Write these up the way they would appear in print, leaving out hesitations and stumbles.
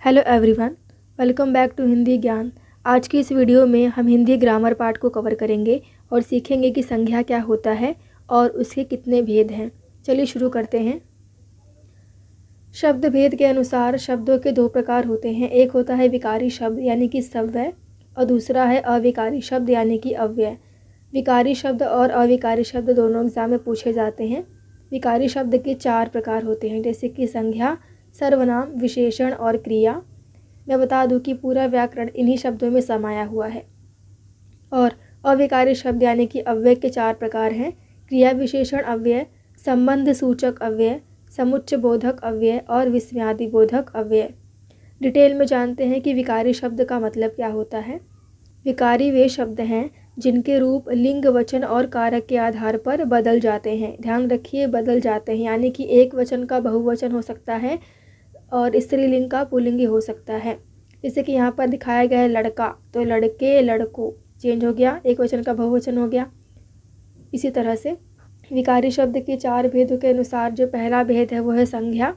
Hello everyone, welcome back to Hindi Gyan. आज की इस वीडियो में हम हिंदी ग्रामर पार्ट को कवर करेंगे और सीखेंगे कि संज्ञा क्या होता है और उसके कितने भेद हैं। चलिए शुरू करते हैं। शब्द भेद के अनुसार शब्दों के दो प्रकार होते हैं। एक होता है विकारी शब्द यानी कि सव्यय और दूसरा है अविकारी शब्द यानी कि अव्यय। विकारी शब्द और अविकारी शब्द दोनों एग्जाम में पूछे जाते हैं। विकारी शब्द के 4 प्रकार होते हैं, जैसे कि संज्ञा, सर्वनाम, विशेषण और क्रिया। मैं बता दूं कि पूरा व्याकरण इन्हीं शब्दों में समाया हुआ है। और अविकारी शब्द यानी कि अव्यय के 4 प्रकार हैं। क्रिया विशेषण अव्यय, संबंध सूचक अव्यय, समुच्चय बोधक अव्यय और विस्मयादि बोधक अव्यय। डिटेल में जानते हैं कि विकारी शब्द का मतलब क्या होता है। विकारी वे शब्द हैं जिनके रूप लिंग, वचन और कारक के आधार पर बदल जाते हैं। ध्यान रखिए, बदल जाते हैं, यानी कि एक वचन का बहुवचन हो सकता है और स्त्रीलिंग का पुल्लिंगी हो सकता है। जैसे कि यहाँ पर दिखाया गया है लड़का, तो लड़के, लड़कों चेंज हो गया, एक वचन का बहुवचन हो गया। इसी तरह से विकारी शब्द के 4 भेदों के अनुसार जो पहला भेद है वो है संज्ञा।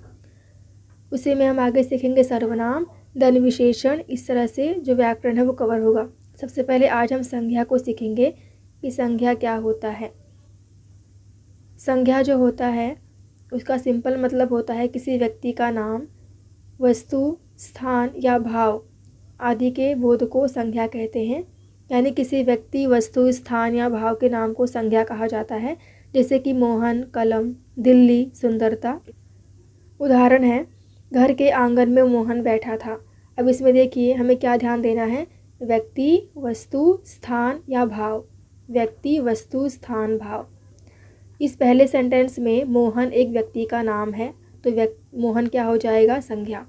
उसी में हम आगे सीखेंगे सर्वनाम, देन विशेषण। इस तरह से जो व्याकरण है वो कवर होगा। सबसे पहले आज हम संज्ञा को सीखेंगे कि संज्ञा क्या होता है। संज्ञा जो होता है उसका सिंपल मतलब होता है किसी व्यक्ति का नाम, वस्तु, स्थान या भाव आदि के बोध को संज्ञा कहते हैं। यानी किसी व्यक्ति, वस्तु, स्थान या भाव के नाम को संज्ञा कहा जाता है। जैसे कि मोहन, कलम, दिल्ली, सुंदरता। उदाहरण है, घर के आंगन में मोहन बैठा था। अब इसमें देखिए हमें क्या ध्यान देना है, व्यक्ति, वस्तु, स्थान या भाव। व्यक्ति, वस्तु, स्थान, भाव। इस पहले सेंटेंस में मोहन एक व्यक्ति का नाम है, तो मोहन क्या हो जाएगा, संज्ञा।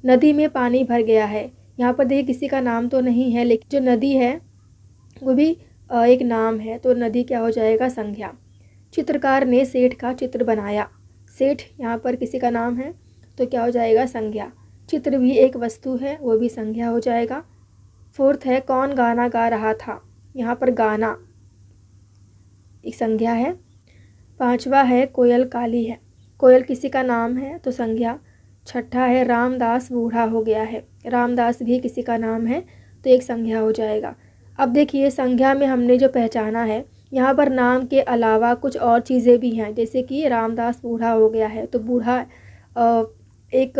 नदी में पानी भर गया है, यहाँ पर देखिए किसी का नाम तो नहीं है, लेकिन जो नदी है वो भी एक नाम है, तो नदी क्या हो जाएगा, संज्ञा। चित्रकार ने सेठ का चित्र बनाया। सेठ यहाँ पर किसी का नाम है, तो क्या हो जाएगा, संज्ञा। चित्र भी एक वस्तु है, वो भी संज्ञा हो जाएगा। 4th है, कौन गाना गा रहा था। यहाँ पर गाना एक संज्ञा है। 5वां है, कोयल काली है। कोयल किसी का नाम है, तो संज्ञा। 6ठा है, रामदास बूढ़ा हो गया है। रामदास भी किसी का नाम है, तो एक संज्ञा हो जाएगा। अब देखिए संज्ञा में हमने जो पहचाना है, यहाँ पर नाम के अलावा कुछ और चीज़ें भी हैं। जैसे कि रामदास बूढ़ा हो गया है, तो बूढ़ा एक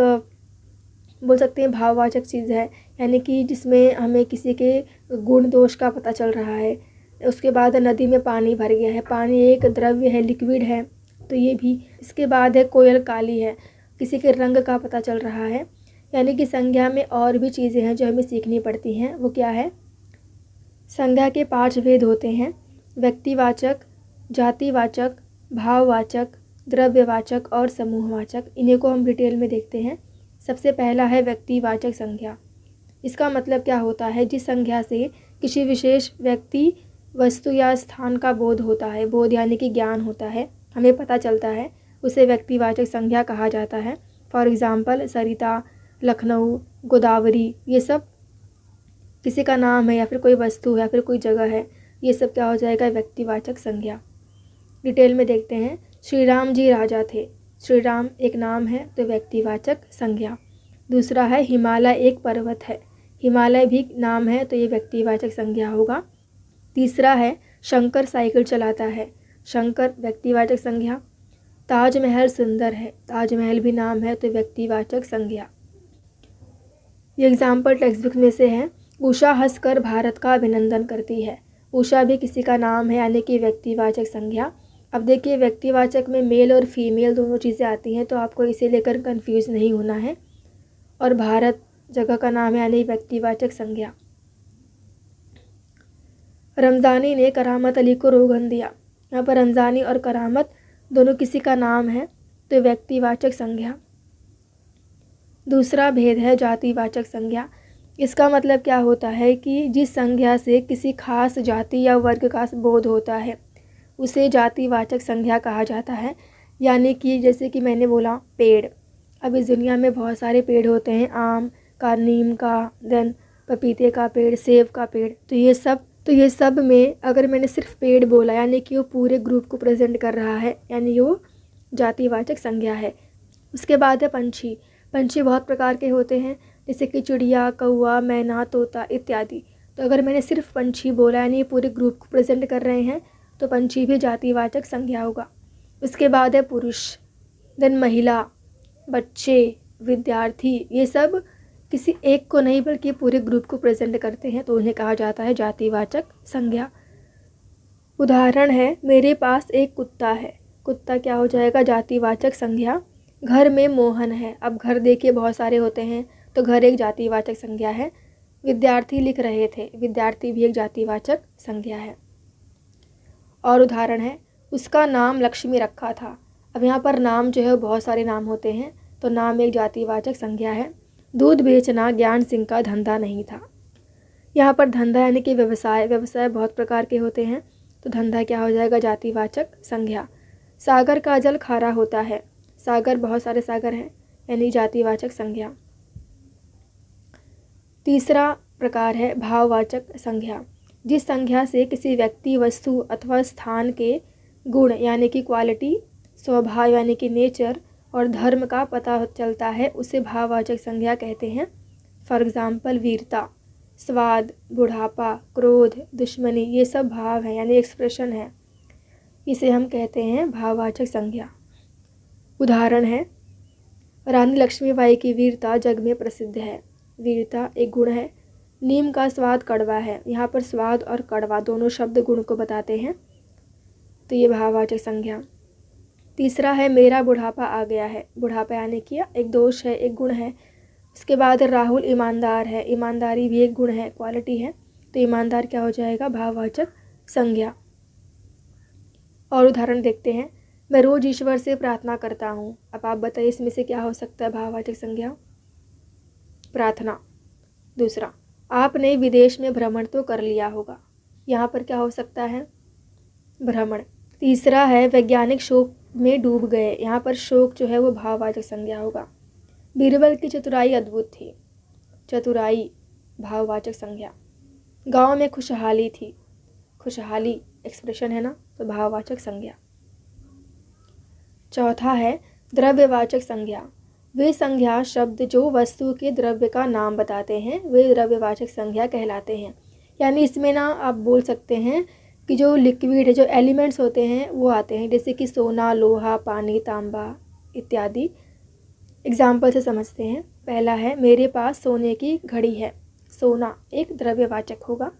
बोल सकते हैं भाववाचक चीज़ है, यानी कि जिसमें हमें किसी के गुण दोष का पता चल रहा है। उसके बाद नदी में पानी भर गया है, पानी एक द्रव्य है, लिक्विड है, तो ये भी। इसके बाद है कोयल काली है, किसी के रंग का पता चल रहा है। यानी कि संज्ञा में और भी चीज़ें हैं जो हमें सीखनी पड़ती हैं। वो क्या है, संज्ञा के 5 भेद होते हैं। व्यक्तिवाचक, जातिवाचक, भाववाचक, द्रव्यवाचक और समूहवाचक। इन्हीं को हम डिटेल में देखते हैं। सबसे पहला है व्यक्तिवाचक संज्ञा। इसका मतलब क्या होता है, जिस संज्ञा से किसी विशेष व्यक्ति, वस्तु या स्थान का बोध होता है। बोध यानी कि ज्ञान होता है, हमें पता चलता है, उसे व्यक्तिवाचक संज्ञा कहा जाता है। फॉर एग्ज़ाम्पल सरिता, लखनऊ, गोदावरी, ये सब किसी का नाम है या फिर कोई वस्तु है या फिर कोई जगह है। ये सब क्या हो जाएगा, व्यक्तिवाचक संज्ञा। डिटेल में देखते हैं। श्री राम जी राजा थे। श्री राम एक नाम है, तो व्यक्तिवाचक संज्ञा। दूसरा है हिमालय एक पर्वत है। हिमालय भी नाम है, तो ये व्यक्तिवाचक संज्ञा होगा। तीसरा है शंकर साइकिल चलाता है। शंकर व्यक्तिवाचक संज्ञा। ताजमहल सुंदर है। ताजमहल भी नाम है, तो व्यक्तिवाचक संज्ञा। ये एग्जाम्पल टेक्स्ट बुक में से है। उषा हंसकर भारत का अभिनंदन करती है। उषा भी किसी का नाम है, यानी कि व्यक्तिवाचक संज्ञा। अब देखिए व्यक्तिवाचक में मेल और फीमेल दोनों चीज़ें आती हैं, तो आपको इसे लेकर कंफ्यूज नहीं होना है। और भारत जगह का नाम है, यानी व्यक्तिवाचक संज्ञा। रमज़ानी ने करामत अली को रोगन दिया। यहाँ पर रमज़ानी और करामत दोनों किसी का नाम है, तो व्यक्तिवाचक संज्ञा। दूसरा भेद है जातिवाचक संज्ञा। इसका मतलब क्या होता है कि जिस संज्ञा से किसी खास जाति या वर्ग का बोध होता है, उसे जातिवाचक संज्ञा कहा जाता है। यानी कि जैसे कि मैंने बोला पेड़, अब इस दुनिया में बहुत सारे पेड़ होते हैं, आम का, नीम का, देन पपीते का पेड़, सेब का पेड़, तो ये सब में अगर मैंने सिर्फ पेड़ बोला, यानी कि वो पूरे ग्रुप को प्रेजेंट कर रहा है, यानी वो जातिवाचक संज्ञा है। उसके बाद है पंछी। पंछी बहुत प्रकार के होते हैं, जैसे कि चिड़िया, कौवा, मैना, तोता इत्यादि। तो अगर मैंने सिर्फ पंछी बोला यानी पूरे ग्रुप को प्रेजेंट कर रहे हैं तो पंछी भी जातिवाचक संज्ञा होगा। उसके बाद है पुरुष, देन महिला, बच्चे, विद्यार्थी, ये सब किसी एक को नहीं बल्कि पूरे ग्रुप को प्रेजेंट करते हैं तो उन्हें कहा जाता है जातिवाचक संज्ञा। उदाहरण है, मेरे पास एक कुत्ता है। कुत्ता क्या हो जाएगा? जातिवाचक संज्ञा। घर में मोहन है। अब घर देखिए बहुत सारे होते हैं तो घर एक जातिवाचक संज्ञा है। विद्यार्थी लिख रहे थे, विद्यार्थी भी एक जातिवाचक संज्ञा है। और उदाहरण है, उसका नाम लक्ष्मी रखा था। अब यहाँ पर नाम जो है बहुत सारे नाम होते हैं तो नाम एक जातिवाचक संज्ञा है। दूध बेचना ज्ञान सिंह का धंधा नहीं था। यहाँ पर धंधा यानी कि व्यवसाय, व्यवसाय बहुत प्रकार के होते हैं तो धंधा क्या हो जाएगा? जातिवाचक संज्ञा। सागर का जल खारा होता है। सागर बहुत सारे सागर हैं यानी जातिवाचक संज्ञा। तीसरा प्रकार है भाववाचक संज्ञा। जिस संज्ञा से किसी व्यक्ति, वस्तु अथवा स्थान के गुण यानी कि क्वालिटी, स्वभाव यानी कि नेचर और धर्म का पता चलता है उसे भाववाचक संज्ञा कहते हैं। फॉर एग्जाम्पल, वीरता, स्वाद, बुढ़ापा, क्रोध, दुश्मनी, ये सब भाव हैं यानी एक्सप्रेशन है, इसे हम कहते हैं भाववाचक संज्ञा। उदाहरण है, रानी लक्ष्मीबाई की वीरता जग में प्रसिद्ध है। वीरता एक गुण है। नीम का स्वाद कड़वा है। यहाँ पर स्वाद और कड़वा दोनों शब्द गुण को बताते हैं तो ये भाववाचक संज्ञा। तीसरा है, मेरा बुढ़ापा आ गया है। बुढ़ापा यानी कि एक दोष है, एक गुण है। उसके बाद राहुल ईमानदार है। ईमानदारी भी एक गुण है, क्वालिटी है तो ईमानदार क्या हो जाएगा? भाववाचक संज्ञा। और उदाहरण देखते हैं, मैं रोज ईश्वर से प्रार्थना करता हूँ। अब आप बताइए इसमें से क्या हो सकता है भाववाचक संज्ञा? प्रार्थना। दूसरा, आपने विदेश में भ्रमण तो कर लिया होगा। यहाँ पर क्या हो सकता है? भ्रमण। तीसरा है, वैज्ञानिक शोक में डूब गए। यहाँ पर शोक जो है वो भाववाचक संज्ञा होगा। बीरबल की चतुराई अद्भुत थी। चतुराई भाववाचक संज्ञा। गांव में खुशहाली थी। खुशहाली एक्सप्रेशन है ना तो भाववाचक संज्ञा। चौथा है द्रव्यवाचक संज्ञा। वे संज्ञा शब्द जो वस्तु के द्रव्य का नाम बताते हैं वे द्रव्यवाचक संज्ञा कहलाते हैं। यानी इसमें ना आप बोल सकते हैं कि जो लिक्विड है, जो एलिमेंट्स होते हैं वो आते हैं, जैसे कि सोना, लोहा, पानी, तांबा इत्यादि। एग्जाम्पल से समझते हैं। पहला है, मेरे पास सोने की घड़ी है। सोना एक द्रव्यवाचक होगा।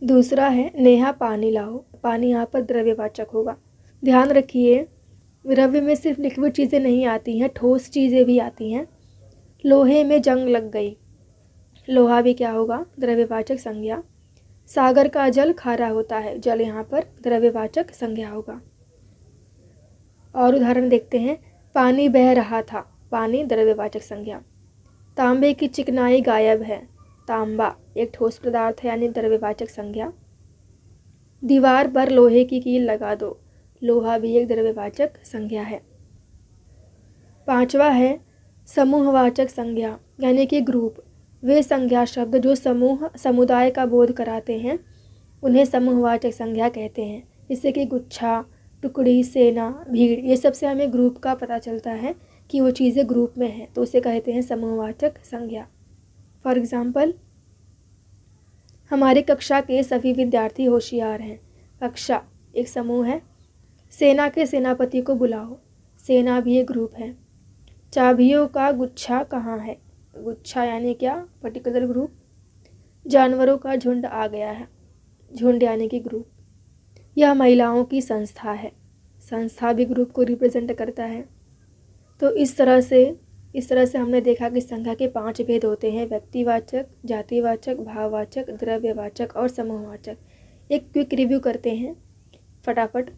दूसरा है, नेहा पानी लाओ। पानी यहाँ पर द्रव्यवाचक होगा। ध्यान रखिए, द्रव्य में सिर्फ लिक्विड चीज़ें नहीं आती हैं, ठोस चीज़ें भी आती हैं। लोहे में जंग लग गई। लोहा भी क्या होगा? द्रव्यवाचक संज्ञा। सागर का जल खारा होता है। जल यहाँ पर द्रव्यवाचक संज्ञा होगा। और उदाहरण देखते हैं, पानी बह रहा था। पानी द्रव्यवाचक संज्ञा। तांबे की चिकनाई गायब है। तांबा एक ठोस पदार्थ है यानी द्रव्यवाचक संज्ञा। दीवार पर लोहे की कील लगा दो। लोहा भी एक द्रव्यवाचक संज्ञा है। पांचवा है समूहवाचक संज्ञा यानी कि ग्रुप। वे संज्ञा शब्द जो समूह, समुदाय का बोध कराते हैं उन्हें समूहवाचक संज्ञा कहते हैं। जैसे कि गुच्छा, टुकड़ी, सेना, भीड़, ये सब से हमें ग्रुप का पता चलता है कि वो चीज़ें ग्रुप में हैं तो उसे कहते हैं समूहवाचक संज्ञा। फॉर एग्जाम्पल, हमारी कक्षा के सभी विद्यार्थी होशियार हैं। कक्षा एक समूह है। सेना के सेनापति को बुलाओ। सेना भी एक ग्रुप है। चाबियों का गुच्छा कहाँ है? गुच्छा यानी क्या? Particular group. जानवरों का झुंड आ गया है। झुंड यानी कि ग्रुप। यह महिलाओं की संस्था है। संस्था भी ग्रुप को रिप्रेजेंट करता है। तो इस तरह से हमने देखा कि संज्ञा के 5 भेद होते हैं, व्यक्तिवाचक, जातिवाचक, भाववाचक, द्रव्यवाचक और समूहवाचक। एक क्विक रिव्यू करते हैं फटाफट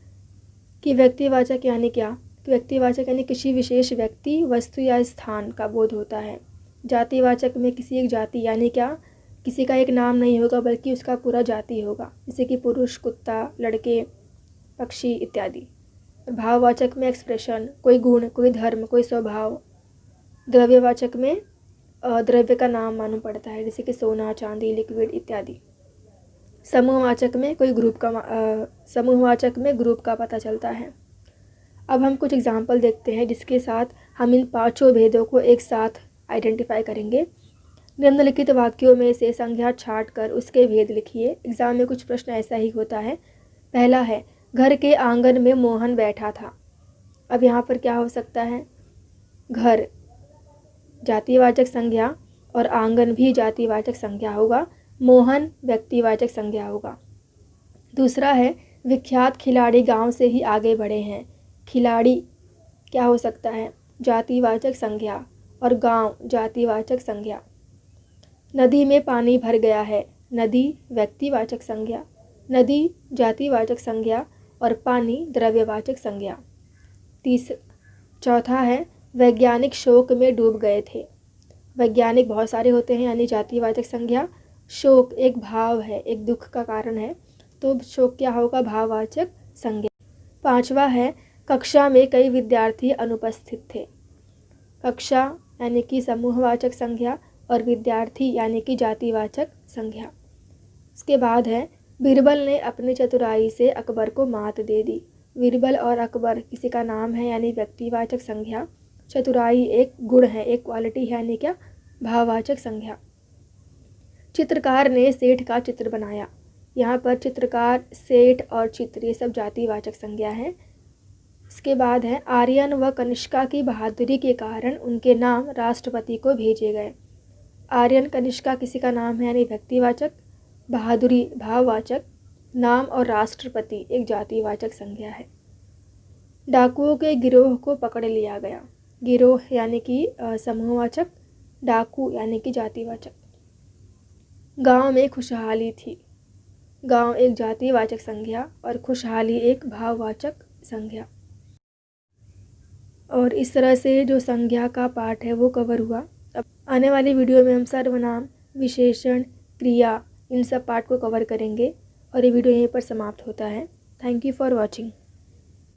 कि व्यक्तिवाचक यानी क्या। व्यक्तिवाचक यानी किसी विशेष व्यक्ति, वस्तु या स्थान का बोध होता है। जातिवाचक में किसी एक जाति यानी क्या, किसी का एक नाम नहीं होगा बल्कि उसका पूरा जाति होगा, जैसे कि पुरुष, कुत्ता, लड़के, पक्षी इत्यादि। भाववाचक में एक्सप्रेशन, कोई गुण, कोई धर्म, कोई स्वभाव। द्रव्यवाचक में द्रव्य का नाम मालूम पड़ता है, जैसे कि सोना, चांदी, लिक्विड इत्यादि। समूहवाचक में ग्रुप का पता चलता है। अब हम कुछ एग्जाम्पल देखते हैं जिसके साथ हम इन पांचों भेदों को एक साथ आइडेंटिफाई करेंगे। निम्नलिखित वाक्यों में से संज्ञा छांट कर उसके भेद लिखिए। एग्जाम में कुछ प्रश्न ऐसा ही होता है। पहला है, घर के आंगन में मोहन बैठा था। अब यहाँ पर क्या हो सकता है, घर जातिवाचक संज्ञा और आंगन भी जातिवाचक संज्ञा होगा, मोहन व्यक्तिवाचक संज्ञा होगा। दूसरा है, विख्यात खिलाड़ी गांव से ही आगे बढ़े हैं। खिलाड़ी क्या हो सकता है, जातिवाचक संज्ञा और गांव जातिवाचक संज्ञा। नदी में पानी भर गया है, नदी व्यक्तिवाचक संज्ञा, नदी जातिवाचक संज्ञा और पानी द्रव्यवाचक संज्ञा। चौथा है, वैज्ञानिक शोक में डूब गए थे। वैज्ञानिक बहुत सारे होते हैं यानी जातिवाचक संज्ञा, शोक एक भाव है, एक दुख का कारण है, तो शोक क्या होगा, भाववाचक संज्ञा। पांचवा है, कक्षा में कई विद्यार्थी अनुपस्थित थे। कक्षा यानी कि समूहवाचक संज्ञा और विद्यार्थी यानी कि जातिवाचक संज्ञा। उसके बाद है, बीरबल ने अपनी चतुराई से अकबर को मात दे दी। बीरबल और अकबर किसी का नाम है यानी व्यक्तिवाचक संज्ञा, चतुराई एक गुण है, एक क्वालिटी है यानी क्या, भाववाचक संज्ञा। चित्रकार ने सेठ का चित्र बनाया। यहाँ पर चित्रकार, सेठ और चित्र ये सब जातिवाचक संज्ञा है। इसके बाद है, आर्यन व कनिष्का की बहादुरी के कारण उनके नाम राष्ट्रपति को भेजे गए। आर्यन कनिष्का किसी का नाम है यानी व्यक्तिवाचक, बहादुरी भाववाचक, नाम और राष्ट्रपति एक जातिवाचक संज्ञा है। डाकुओं के गिरोह को पकड़ लिया गया। गिरोह यानी कि समूहवाचक, डाकू यानी कि जातिवाचक। गांव में खुशहाली थी। गांव एक जातिवाचक संज्ञा और खुशहाली एक भाववाचक संज्ञा। और इस तरह से जो संज्ञा का पार्ट है वो कवर हुआ। अब आने वाली वीडियो में हम सर्वनाम, विशेषण, क्रिया इन सब पार्ट को कवर करेंगे और ये वीडियो यहीं पर समाप्त होता है। Thank you for watching.